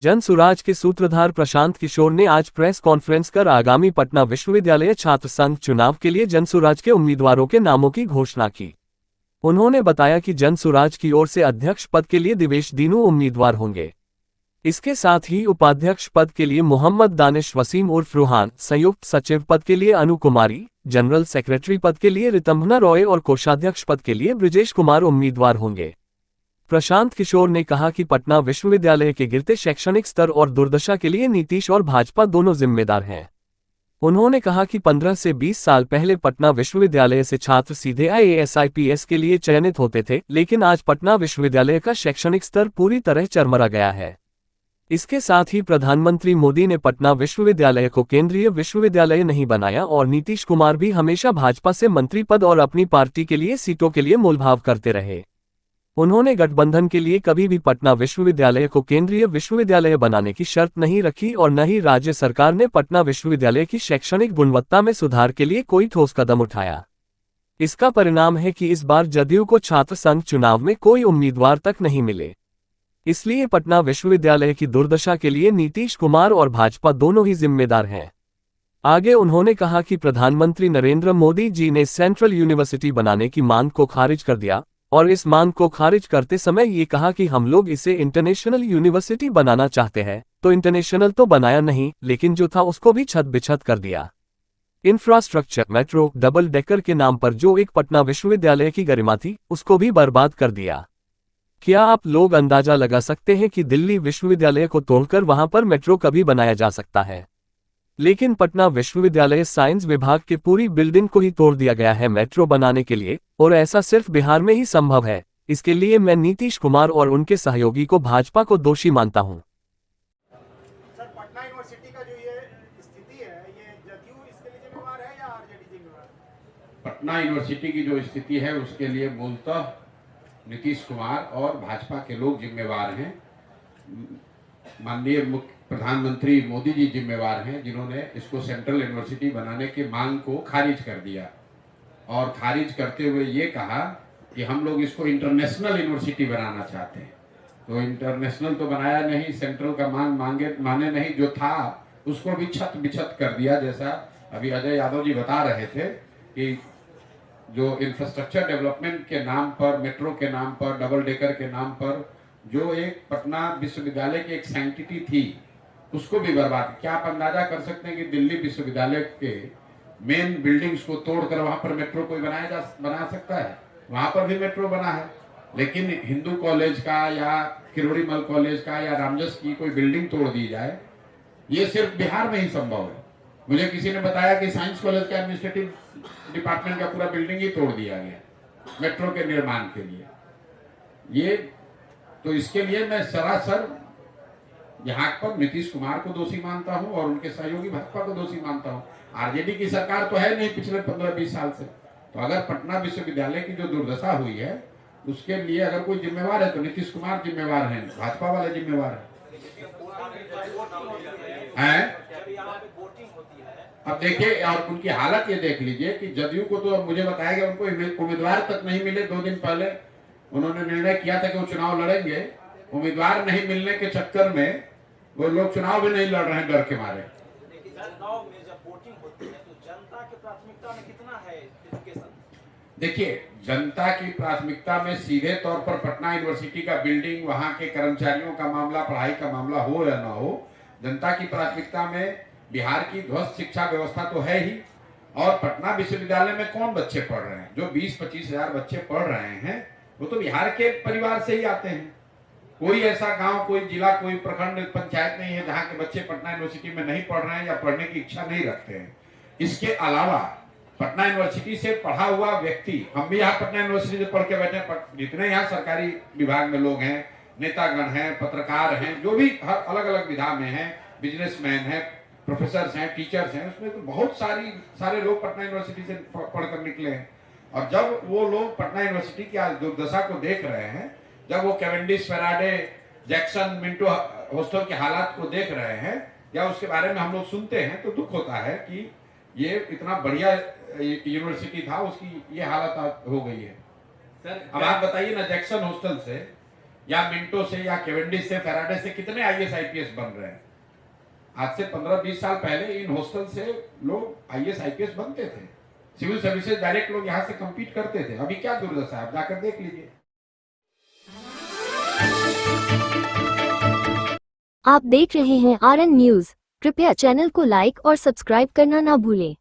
जनसुराज के सूत्रधार प्रशांत किशोर ने आज प्रेस कॉन्फ्रेंस कर आगामी पटना विश्वविद्यालय छात्र संघ चुनाव के लिए जनसुराज के उम्मीदवारों के नामों की घोषणा की। उन्होंने बताया कि जनसुराज की ओर से अध्यक्ष पद के लिए दिवेश दीनू उम्मीदवार होंगे। इसके साथ ही उपाध्यक्ष पद के लिए मोहम्मद दानिश वसीम उर्फ रूहान, संयुक्त सचिव पद के लिए अनु कुमारी, जनरल सेक्रेटरी पद के लिए रितंभना रॉय और कोषाध्यक्ष पद के लिए ब्रिजेश कुमार उम्मीदवार होंगे। प्रशांत किशोर ने कहा कि पटना विश्वविद्यालय के गिरते शैक्षणिक स्तर और दुर्दशा के लिए नीतीश और भाजपा दोनों जिम्मेदार हैं। उन्होंने कहा कि 15 से 20 साल पहले पटना विश्वविद्यालय से छात्र सीधे आईएएस आईपीएस के लिए चयनित होते थे, लेकिन आज पटना विश्वविद्यालय का शैक्षणिक स्तर पूरी तरह चरमरा गया है। इसके साथ ही प्रधानमंत्री मोदी ने पटना विश्वविद्यालय को केंद्रीय विश्वविद्यालय नहीं बनाया और नीतीश कुमार भी हमेशा भाजपा से मंत्री पद और अपनी पार्टी के लिए सीटों के लिए मोलभाव करते रहे। उन्होंने गठबंधन के लिए कभी भी पटना विश्वविद्यालय को केंद्रीय विश्वविद्यालय बनाने की शर्त नहीं रखी और न ही राज्य सरकार ने पटना विश्वविद्यालय की शैक्षणिक गुणवत्ता में सुधार के लिए कोई ठोस कदम उठाया। इसका परिणाम है कि इस बार जदयू को छात्र संघ चुनाव में कोई उम्मीदवार तक नहीं मिले। इसलिए पटना विश्वविद्यालय की दुर्दशा के लिए नीतीश कुमार और भाजपा दोनों ही जिम्मेदार हैं। आगे उन्होंने कहा कि प्रधानमंत्री नरेंद्र मोदी जी ने सेंट्रल यूनिवर्सिटी बनाने की मांग को खारिज कर दिया और इस मांग को खारिज करते समय ये कहा कि हम लोग इसे इंटरनेशनल यूनिवर्सिटी बनाना चाहते हैं, तो इंटरनेशनल तो बनाया नहीं, लेकिन जो था उसको भी छत बिछत कर दिया। इंफ्रास्ट्रक्चर, मेट्रो, डबल डेकर के नाम पर जो एक पटना विश्वविद्यालय की गरिमा थी, उसको भी बर्बाद कर दिया। क्या आप लोग अंदाजा लगा सकते हैं कि दिल्ली विश्वविद्यालय को तोड़कर वहां पर मेट्रो कभी बनाया जा सकता है, लेकिन पटना विश्वविद्यालय साइंस विभाग के पूरी बिल्डिंग को ही तोड़ दिया गया है मेट्रो बनाने के लिए, और ऐसा सिर्फ बिहार में ही संभव है। इसके लिए मैं नीतीश कुमार और उनके सहयोगी को भाजपा को दोषी मानता हूं। सर, पटना यूनिवर्सिटी का जो ये स्थिति है, ये जदयू इसके लिए जिम्मेवार है या आरजेडी जिम्मेवार है? पटना यूनिवर्सिटी की जो स्थिति है उसके लिए मूलतः नीतीश कुमार और भाजपा के लोग जिम्मेवार हैं। माननीय प्रधानमंत्री मोदी जी जिम्मेवार हैं, जिन्होंने इसको सेंट्रल यूनिवर्सिटी बनाने की मांग को खारिज कर दिया और खारिज करते हुए ये कहा कि हम लोग इसको इंटरनेशनल यूनिवर्सिटी बनाना चाहते हैं। तो इंटरनेशनल तो बनाया नहीं, सेंट्रल का माने नहीं, जो था उसको भी छत बिछत कर दिया। जैसा अभी अजय यादव जी बता रहे थे कि जो इंफ्रास्ट्रक्चर डेवलपमेंट के नाम पर, मेट्रो के नाम पर, डबल डेकर के नाम पर जो एक पटना विश्वविद्यालय की एक सैंक्टिटी थी, उसको भी बर्बाद। क्या आप अंदाजा कर सकते हैं कि दिल्ली विश्वविद्यालय के मेन बिल्डिंग्स को तोड़कर वहां पर मेट्रो कोई बना सकता है? वहां पर भी मेट्रो बना है, लेकिन हिंदू कॉलेज का या किरोड़ीमल कॉलेज का या रामजस की कोई बिल्डिंग तोड़ दी जाए, ये सिर्फ बिहार में ही संभव है। मुझे किसी ने बताया कि साइंस कॉलेज का एडमिनिस्ट्रेटिव डिपार्टमेंट का पूरा बिल्डिंग ही तोड़ दिया गया मेट्रो के निर्माण के लिए। ये तो इसके लिए मैं सरासर यहाँ पर नीतीश कुमार को दोषी मानता हूं और उनके सहयोगी भाजपा को दोषी मानता हूं। आरजेडी की सरकार तो है नहीं पिछले 15-20 साल से। तो अगर पटना विश्वविद्यालय की जो दुर्दशा हुई है उसके लिए अगर कोई जिम्मेवार है तो नीतीश कुमार जिम्मेवार है, भाजपा वाले जिम्मेवार है। अब देखिए, और उनकी हालत ये देख लीजिए कि जदयू को तो मुझे बताया गया उनको उम्मीदवार तक नहीं मिले। 2 दिन पहले उन्होंने निर्णय किया था कि वो चुनाव लड़ेंगे, उम्मीदवार नहीं मिलने के चक्कर में वो लोग चुनाव भी नहीं लड़ रहे हैं डर के मारे। देखिए, जनता की प्राथमिकता में सीधे तौर पर पटना यूनिवर्सिटी का बिल्डिंग, वहां के कर्मचारियों का मामला, पढ़ाई का मामला हो या ना हो, जनता की प्राथमिकता में बिहार की ध्वस्त शिक्षा व्यवस्था तो है ही। और पटना विश्वविद्यालय में कौन बच्चे पढ़ रहे हैं? जो 20-25 हजार बच्चे पढ़ रहे हैं वो तो बिहार के परिवार से ही आते हैं। कोई ऐसा गांव, कोई जिला, कोई प्रखंड पंचायत नहीं है जहां के बच्चे पटना यूनिवर्सिटी में नहीं पढ़ रहे हैं या पढ़ने की इच्छा नहीं रखते हैं। इसके अलावा पटना यूनिवर्सिटी से पढ़ा हुआ व्यक्ति, हम भी यहाँ पटना यूनिवर्सिटी से पढ़ के बैठे, जितने यहाँ सरकारी विभाग में लोग हैं, नेतागण हैं, पत्रकार हैं, जो भी हर अलग अलग विधा में हैं, बिजनेसमैन हैं, प्रोफेसर हैं, टीचर्स हैं, उसमें तो बहुत सारे लोग पटना यूनिवर्सिटी से पढ़कर निकले हैं। और जब वो लोग पटना यूनिवर्सिटी की आज दुर्दशा को देख रहे हैं, जब वो Cavendish, Faraday, Jackson, Minto hostel के हालात को देख रहे हैं या उसके बारे में हम लोग सुनते हैं, तो दुख होता है कि ये इतना बढ़िया यूनिवर्सिटी था, उसकी ये हालत हो गई है। सर अब आप बताइए ना, जैक्सन हॉस्टल से या मिंटो से या केवेंडिश से फेराडे से कितने आईएएस आईपीएस बन रहे हैं। आज से 15-20 साल पहले इन हॉस्टल से लोग आईएएस आईपीएस बनते थे, सिविल सर्विसेज डायरेक्ट लोग यहां से कंपीट करते थे। अभी क्या दुर्दशा है, आप जाकर देख लीजिए। आप देख रहे हैं आरएन न्यूज। कृपया चैनल को लाइक और सब्सक्राइब करना ना भूलें।